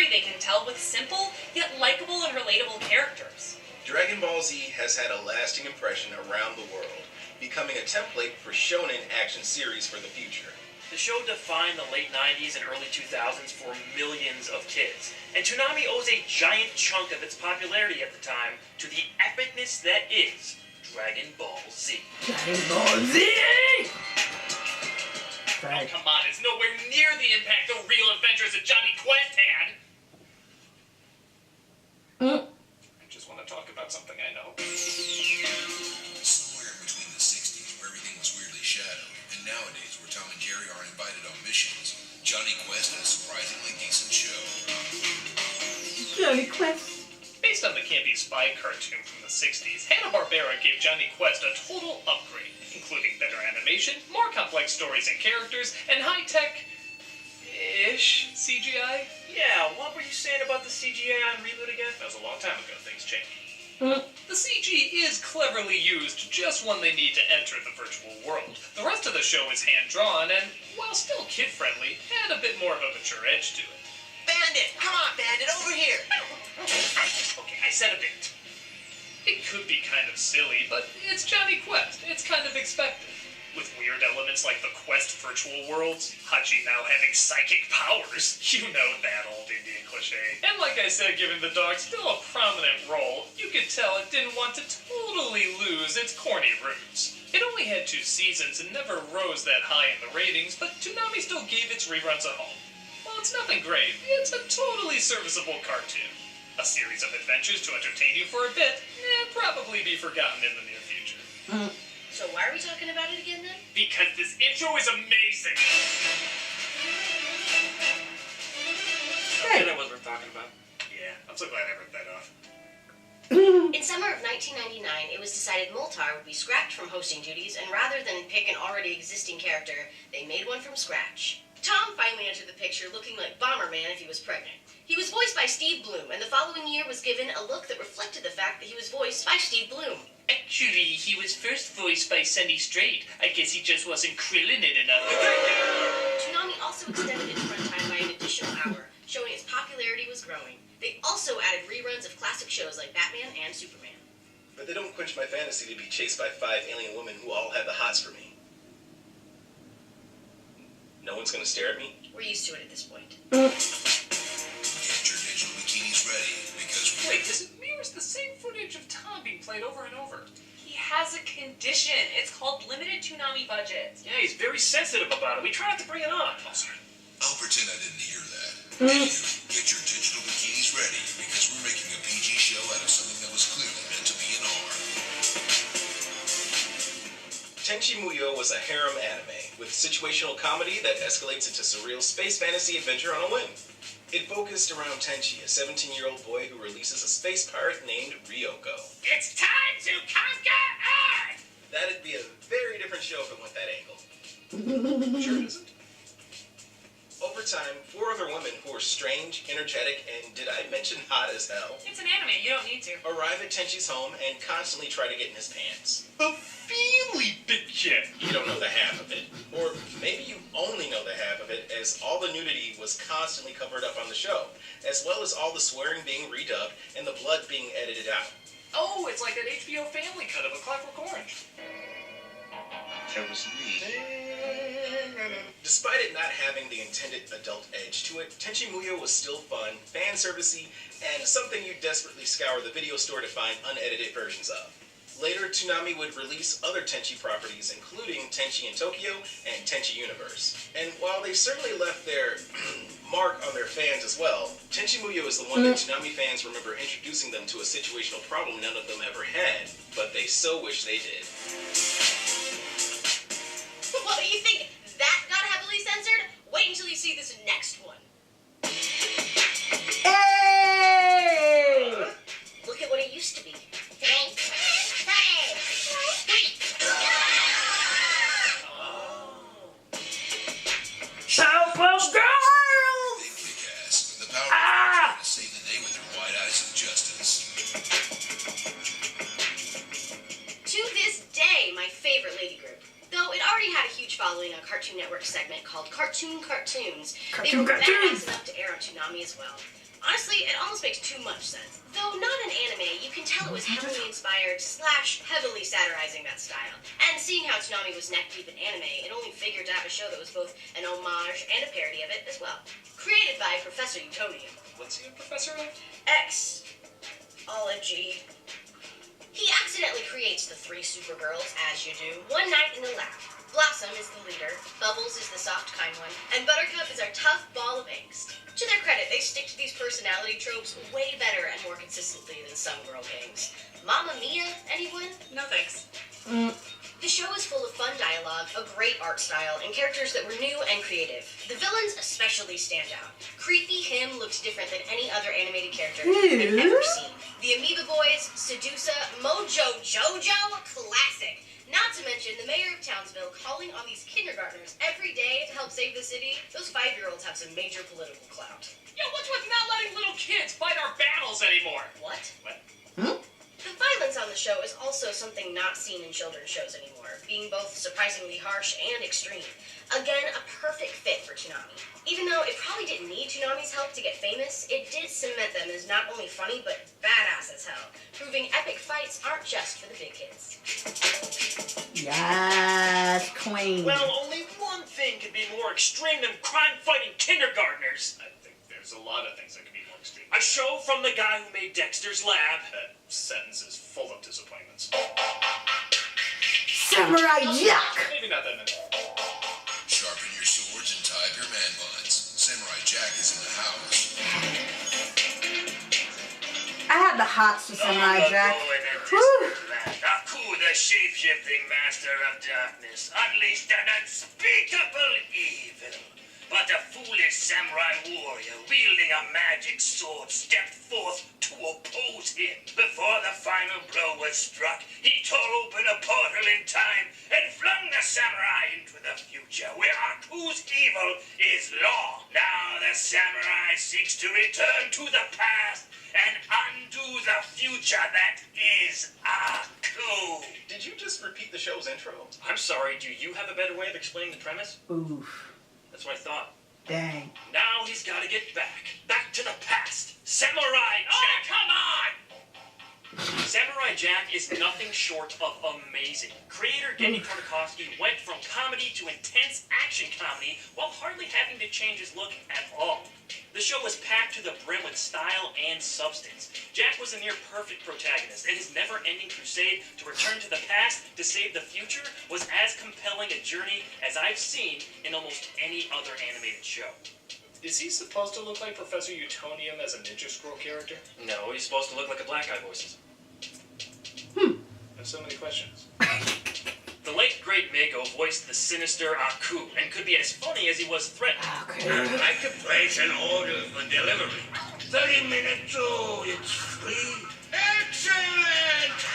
story they can tell with simple, yet likable and relatable characters. Dragon Ball Z has had a lasting impression around the world, becoming a template for shonen action series for the future. The show defined the late 90s and early 2000s for millions of kids, and Toonami owes a giant chunk of its popularity at the time to the epicness that is Dragon Ball Z. Dragon Ball Z! Oh, come on, it's nowhere near the impact the real adventures of Johnny Quest had! I just want to talk about something I know. Somewhere between the 60s, where everything was weirdly shadowed, and nowadays, where Tom and Jerry are invited on missions, Johnny Quest had a surprisingly decent show. Johnny Quest. Based on the campy spy cartoon from the 60s, Hanna-Barbera gave Johnny Quest a total upgrade, including better animation, more complex stories and characters, and high-tech-ish CGI. Yeah, what were you saying about the CGI on Reboot again? That was a long time ago, things changed. The CG is cleverly used just when they need to enter the virtual world. The rest of the show is hand-drawn, and while still kid-friendly, had a bit more of a mature edge to it. Bandit! Come on, Bandit, over here! Okay, I said a bit. It could be kind of silly, but it's Johnny Quest. It's kind of expected. With weird elements like the Quest virtual worlds, Hachi now having psychic powers, you know that old Indian cliche. And like I said, giving the dog still a prominent role, you could tell it didn't want to totally lose its corny roots. It only had 2 seasons and never rose that high in the ratings, but Toonami still gave its reruns a home. While it's nothing great, it's a totally serviceable cartoon. A series of adventures to entertain you for a bit, and probably be forgotten in the near future. So why are we talking about it again then? Because this intro is amazing! Okay, that was worth talking about. Yeah, I'm so glad I ripped that off. In summer of 1999, it was decided Moltar would be scrapped from hosting duties, and rather than pick an already existing character, they made one from scratch. Tom finally entered the picture looking like Bomberman if he was pregnant. He was voiced by Steve Bloom, and the following year was given a look that reflected the fact that he was voiced by Steve Bloom. Actually, he was first voiced by Sunny Strait. I guess he just wasn't krillin' it enough. Toonami also extended its runtime by an additional hour, showing its popularity was growing. They also added reruns of classic shows like Batman and Superman. But they don't quench my fantasy to be chased by 5 alien women who all have the hots for me. No one's gonna stare at me? We're used to it at this point. Get your digital bikinis ready, because Wait, this mirrors the same footage of Tom being played over and over. He has a condition. It's called limited Toonami budget. Yeah, he's very sensitive about it. We try not to bring it on. Oh, sorry. I'll pretend I didn't hear that. And you, get your digital bikinis ready, because we're making a PG show out of something that was clearly meant to be an R. Tenchi Muyo was a harem anime with situational comedy that escalates into surreal space fantasy adventure on a whim. It focused around Tenchi, a 17-year-old boy who releases a space pirate named Ryoko. It's time to conquer Earth! That'd be a very different show if it went that angle. Sure it isn't. Over time, 4 other women who were strange, energetic, and did I mention hot as hell, It's an anime. You don't need to. arrive at Tenchi's home and constantly try to get in his pants. A family picture! You don't know the half of it. Or maybe you only know the half of it, as all the nudity was constantly covered up on the show, as well as all the swearing being redubbed and the blood being edited out. Oh, it's like that HBO family cut of A Clockwork Orange. That was me. Despite it not having the intended adult edge to it, Tenchi Muyo was still fun, fan-servicey, and something you desperately scour the video store to find unedited versions of. Later, Toonami would release other Tenchi properties, including Tenchi in Tokyo and Tenchi Universe. And while they certainly left their mark on their fans as well, Tenchi Muyo is the one that Toonami fans remember introducing them to a situational problem none of them ever had, but they so wish they did. What do you think? That got heavily censored? Wait until you see this next one. Hey! Look at what it used to be. Southwest Girl! They kick ass. The Power Rangers trying to save the day with their wide eyes of justice. To this day, my favorite lady group. Though it already had a huge following on Cartoon Network segment called Cartoon Cartoons. They were badass enough to air on Toonami as well. Honestly, it almost makes too much sense. Though not an anime, you can tell it was heavily inspired / heavily satirizing that style. And seeing how Toonami was neck deep in anime, it only figured to have a show that was both an homage and a parody of it as well. Created by Professor Utonium. What's he a professor of? X-ology. He accidentally creates the 3 Supergirls, as you do, one night in the lab. Blossom is the leader, Bubbles is the soft, kind one, and Buttercup is our tough ball of angst. To their credit, they stick to these personality tropes way better and more consistently than some girl gangs. Mamma Mia, anyone? No thanks. The show is full of fun dialogue, a great art style, and characters that were new and creative. The villains especially stand out. Creepy Him looks different than any other animated character I've ever seen. The Amoeba Boys, Sedusa, Mojo Jojo, classic. Not to mention the mayor of Townsville calling on these kindergartners every day to help save the city. Those 5-year-olds have some major political clout. Yo, what's with not letting little kids fight our battles anymore? What? What? The violence on the show is also something not seen in children's shows anymore, being both surprisingly harsh and extreme. Again, a perfect fit for Toonami. Even though it probably didn't need Toonami's help to get famous, it did cement them as not only funny, but badass as hell, proving epic fights aren't just for the big kids. Yes, queen. Well, only one thing could be more extreme than crime-fighting kindergartners. I think there's a lot of things that can be more extreme. A show from the guy who made Dexter's Lab. That sentence is full of disappointments. Samurai Jack. Maybe not that many. Sharpen your swords and tie up your man buns. Samurai Jack is in the house. I had the hots to Samurai Jack. Aku, the shape-shifting master of darkness, unleashed an unspeakable evil. But a foolish samurai warrior wielding a magic sword stepped forth to oppose him. Before the final blow was struck, he tore open a portal in time and flung the samurai into the future, where Aku's evil is law. Now the samurai seeks to return to the past and undo the future that is Aku. Did you just repeat the show's intro? I'm sorry, do you have a better way of explaining the premise? Oof. That's what I thought. Dang. Now he's got to get back to the past. Samurai Jack, come on! Samurai Jack is nothing short of amazing. Creator Denny Tartakovsky went from comedy to intense action comedy while hardly having to change his look at all. The show was packed to the brim with style and substance. Jack was a near-perfect protagonist, and his never-ending crusade to return to the past to save the future was as compelling a journey as I've seen in almost any other animated show. Is he supposed to look like Professor Utonium as a Ninja Scroll character? No, he's supposed to look like a black guy voices. I have so many questions. The late great Mego voiced the sinister Aku and could be as funny as he was threatening. Okay. I'd like to place an order for delivery. 30 minutes, oh, it's free. Excellent!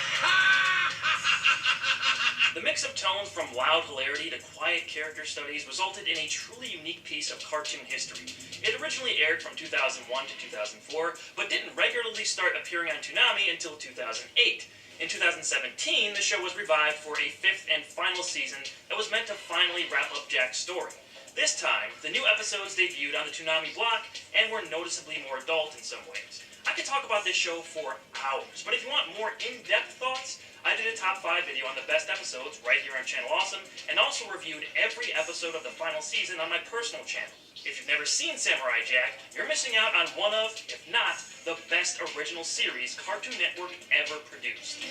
The mix of tones from loud hilarity to quiet character studies resulted in a truly unique piece of cartoon history. It originally aired from 2001 to 2004, but didn't regularly start appearing on Toonami until 2008. In 2017, the show was revived for a 5th and final season that was meant to finally wrap up Jack's story. This time, the new episodes debuted on the Toonami block and were noticeably more adult in some ways. I could talk about this show for hours, but if you want more in-depth thoughts, I did a top 5 video on the best episodes right here on Channel Awesome, and also reviewed every episode of the final season on my personal channel. If you've never seen Samurai Jack, you're missing out on one of, if not, the best original series Cartoon Network ever produced.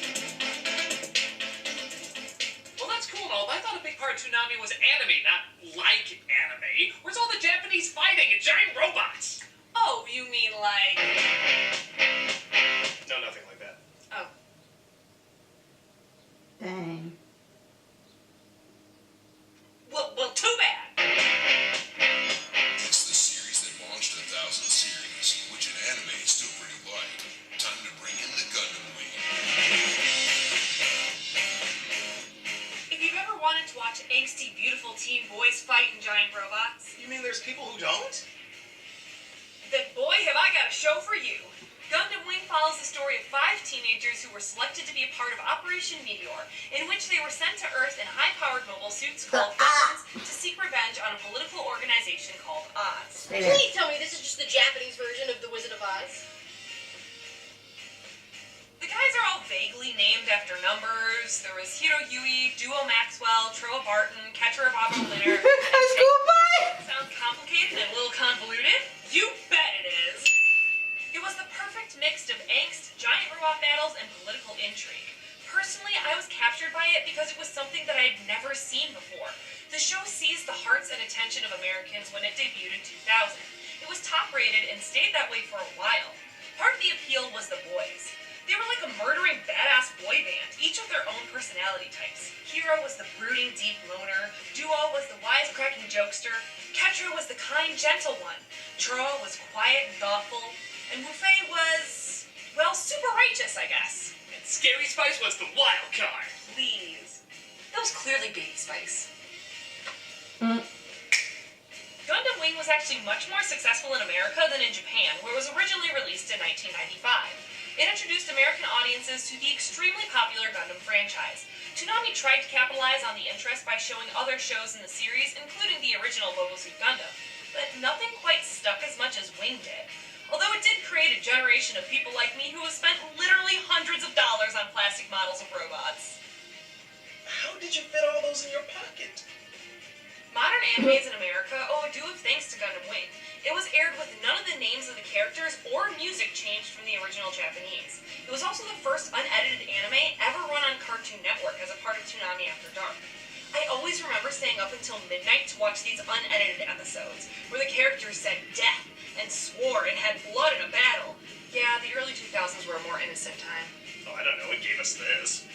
Well, that's cool and all, but I thought a big part of Toonami was anime, not like anime. Where's all the Japanese fighting and giant robots? Oh, you mean like... No, nothing like that. Oh. Dang. Well, too bad. It's the series that launched 1,000 series, which in anime is still pretty light. Time to bring in the Gundam Wing. If you've ever wanted to watch angsty, beautiful teen boys fighting giant robots, You mean there's people who don't? then boy, have I got a show for you. Gundam Wing follows the story of 5 teenagers who were selected to be a part of Operation Meteor, in which they were sent to Earth in high-powered mobile suits called Gundams to seek revenge on a political organization called Oz. Stay there. Please tell me this is just the Japanese version of The Wizard of Oz. The guys are all vaguely named after numbers. There was Hiro Yui, Duo Maxwell, Troa Barton, Ketcher Bob Winner. High school bye. Sounds complicated and a little convoluted? You bet it is. It was the perfect mix of angst, giant robot battles, and political intrigue. Personally, I was captured by it because it was something that I had never seen before. The show seized the hearts and attention of Americans when it debuted in 2000. It was top-rated and stayed that way for a while. Part of the appeal was the boys. They were like a murdering badass boy band, each with their own personality types. Hiro was the brooding deep loner, Duo was the wisecracking jokester, Ketra was the kind gentle one, Troa was quiet and thoughtful, and Wufei was, well, super righteous, I guess. And Scary Spice was the wild card. Please. That was clearly Baby Spice. Mm. Gundam Wing was actually much more successful in America than in Japan, where it was originally released in 1995. It introduced American audiences to the extremely popular Gundam franchise. Toonami tried to capitalize on the interest by showing other shows in the series, including the original Mobile Suit Gundam, but nothing quite stuck as much as Wing did. Although it did create a generation of people like me who have spent literally hundreds of dollars on plastic models of robots. How did you fit all those in your pocket? Modern animes in America owe a due of thanks to Gundam Wing. It was aired with none of the names of the characters or music changed from the original Japanese. It was also the first unedited anime ever run on Cartoon Network as a part of Toonami After Dark. I always remember staying up until midnight to watch these unedited episodes, where the characters said death and swore and had blood in a battle. Yeah, the early 2000s were a more innocent time. Oh, I don't know, it gave us this.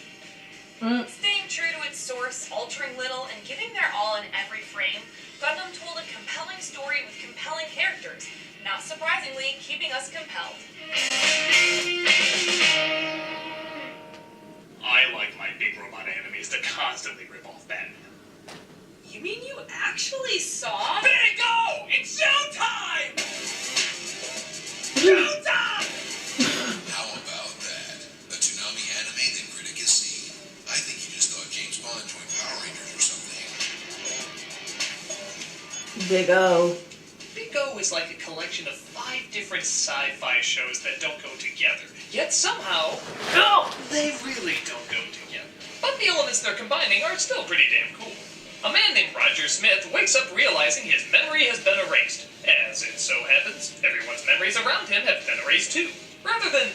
Staying true to its source, altering little, and giving their all in every frame, Gundam told a compelling story with compelling characters, not surprisingly, keeping us compelled. I like my big robot enemies to constantly rip off Batman. You mean you actually saw? Bingo! It's showtime! Showtime! How about that? A Toonami anime that Critic has seen. I think he just thought James Bond joined Power Rangers or something. Big O. Big O is like a collection of 5 different sci-fi shows that don't go together. Yet somehow, they really don't go together. But the elements they're combining are still pretty damn cool. A man named Roger Smith wakes up realizing his memory has been erased. As it so happens, everyone's memories around him have been erased too. Rather than,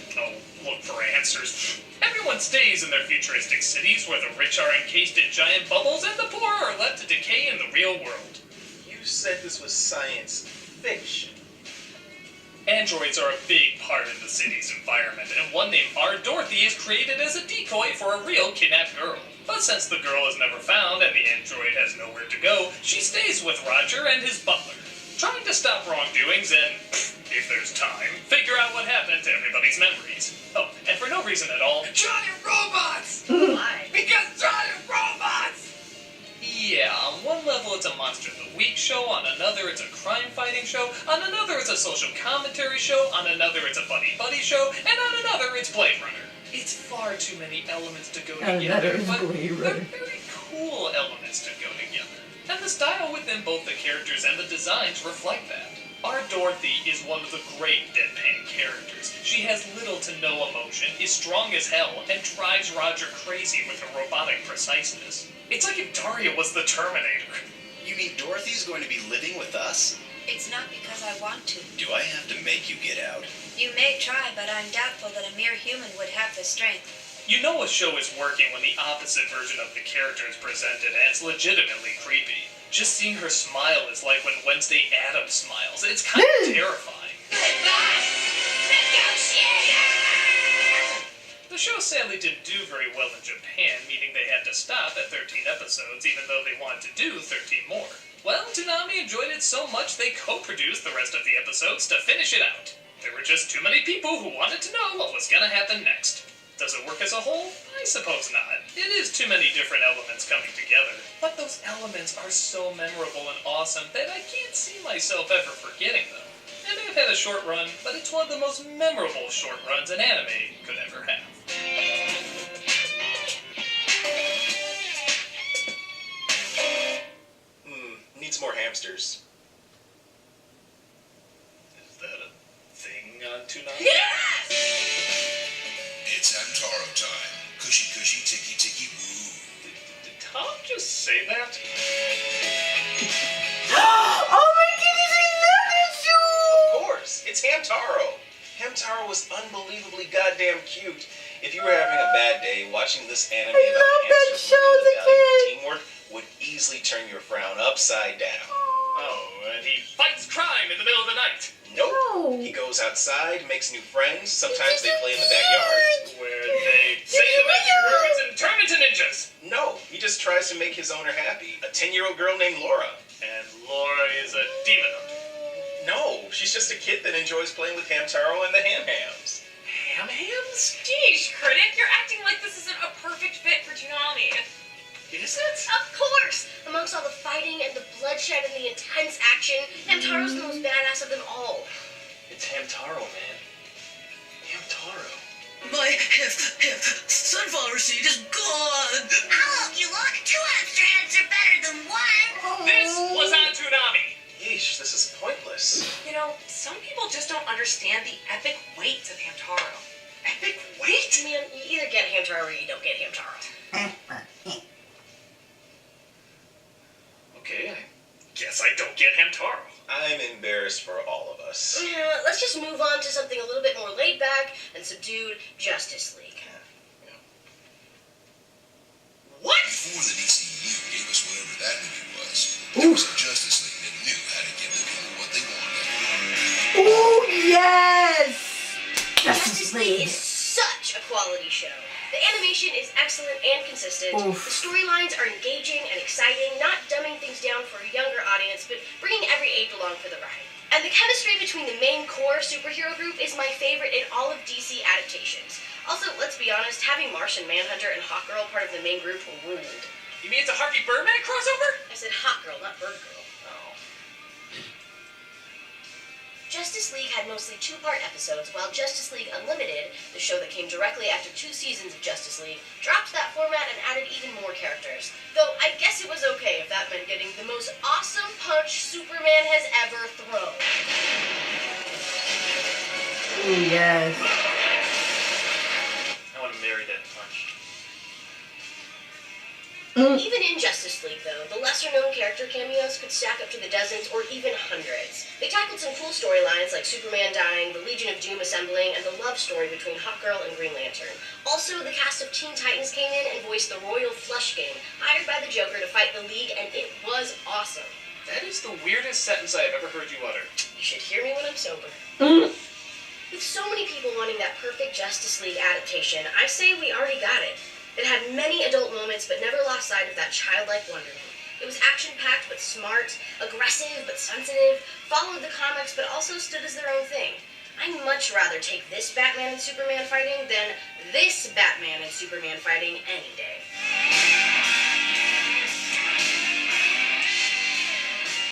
look for answers, everyone stays in their futuristic cities where the rich are encased in giant bubbles and the poor are left to decay in the real world. You said this was science fiction. Androids are a big part of the city's environment, and one named R. Dorothy is created as a decoy for a real kidnapped girl. But since the girl is never found and the android has nowhere to go, she stays with Roger and his butler, trying to stop wrongdoings and, if there's time, figure out what happened to everybody's memories. Oh, and for no reason at all, giant robots! Why? Because giant robots! Yeah, on one level it's a Monster of the Week show, on another it's a crime-fighting show, on another it's a social commentary show, on another it's a buddy-buddy show, and on another it's Blade Runner. It's far too many elements to go together, but they're very cool elements to go together. And the style within both the characters and the designs reflect that. Our Dorothy is one of the great deadpan characters. She has little to no emotion, is strong as hell, and drives Roger crazy with her robotic preciseness. It's like if Daria was the Terminator. You mean Dorothy's going to be living with us? It's not because I want to. Do I have to make you get out? You may try, but I'm doubtful that a mere human would have the strength. You know a show is working when the opposite version of the character is presented, and it's legitimately creepy. Just seeing her smile is like when Wednesday Addams smiles. It's kind of terrifying. The show sadly didn't do very well in Japan, meaning they had to stop at 13 episodes, even though they wanted to do 13 more. Well, Toonami enjoyed it so much they co-produced the rest of the episodes to finish it out. There were just too many people who wanted to know what was gonna happen next. Does it work as a whole? I suppose not. It is too many different elements coming together. But those elements are so memorable and awesome that I can't see myself ever forgetting them. It may have had a short run, but it's one of the most memorable short runs an anime could ever have. Needs needs more hamsters. Is that a thing on Toonami? Yes! It's Hamtaro time. Cushy, cushy, ticky, ticky, woo. Did Tom just say that? Oh my goodness, I love that show! Of course, it's Hamtaro. Hamtaro was unbelievably goddamn cute. If you were having a bad day, watching this anime I about love that hamsters show learning as a the value of kid. teamwork would easily turn your frown upside down. Oh, and he fights crime in the middle of the night. Nope. No. He goes outside, makes new friends. Sometimes they play in the backyard. Where they say the magic words and turn into ninjas. No, he just tries to make his owner happy. A 10-year-old girl named Laura. And Laura is a demon hunter. No, she's just a kid that enjoys playing with Hamtaro and the Ham-Hams. Ham-hams? Geez, Critic, you're acting like this isn't a perfect fit for Toonami. Is it? Of course! Amongst all the fighting and the bloodshed and the intense action, Hamtaro's the most badass of them all. It's Hamtaro, man. Hamtaro. My sunflower seed is gone! Oh, you look! 2 hamster heads are better than 1! This was on Toonami. Yeesh, this is pointless. You know, some people just don't understand the epic weight of Hamtaro. Epic weight? Man, you either get Hamtaro or you don't get Hamtaro. Okay, I guess I don't get Hamtaro. I'm embarrassed for all of us. Yeah, let's just move on to something a little bit more laid back and subdued. Justice League. What? Before the DCU gave us whatever that movie was, there was a Justice League that knew how to give the people what they wanted. Oh yes! Justice League is such a quality show. The animation is excellent and consistent. Oof. The storylines are engaging and exciting, not dumbing things down for a younger audience, but bringing every age along for the ride. And the chemistry between the main core superhero group is my favorite in all of DC adaptations. Also, let's be honest, having Martian Manhunter and Hawkgirl part of the main group ruled. You mean it's a Harvey Birdman crossover? I said Hawkgirl, not Birdgirl. Oh. Justice League had mostly 2-part episodes, while Justice League Unlimited, the show that came directly after 2 seasons of Justice League, dropped that format and added even more characters. Though I guess it was okay if that meant getting the most awesome punch Superman has ever thrown. Oh yes. I want to marry that punch. Even in Justice League, though, the lesser-known character cameos could stack up to the dozens or even hundreds. They tackled some cool storylines like Superman dying, the Legion of Doom assembling, and the love story between Hawkgirl and Green Lantern. Also, the cast of Teen Titans came in and voiced the Royal Flush Game, hired by the Joker to fight the League, and it was awesome. That is the weirdest sentence I have ever heard you utter. You should hear me when I'm sober. With so many people wanting that perfect Justice League adaptation, I say we already got it. It had many adult moments, but never lost sight of that childlike wonderment. It was action-packed but smart, aggressive but sensitive, followed the comics but also stood as their own thing. I'd much rather take this Batman and Superman fighting than this Batman and Superman fighting any day.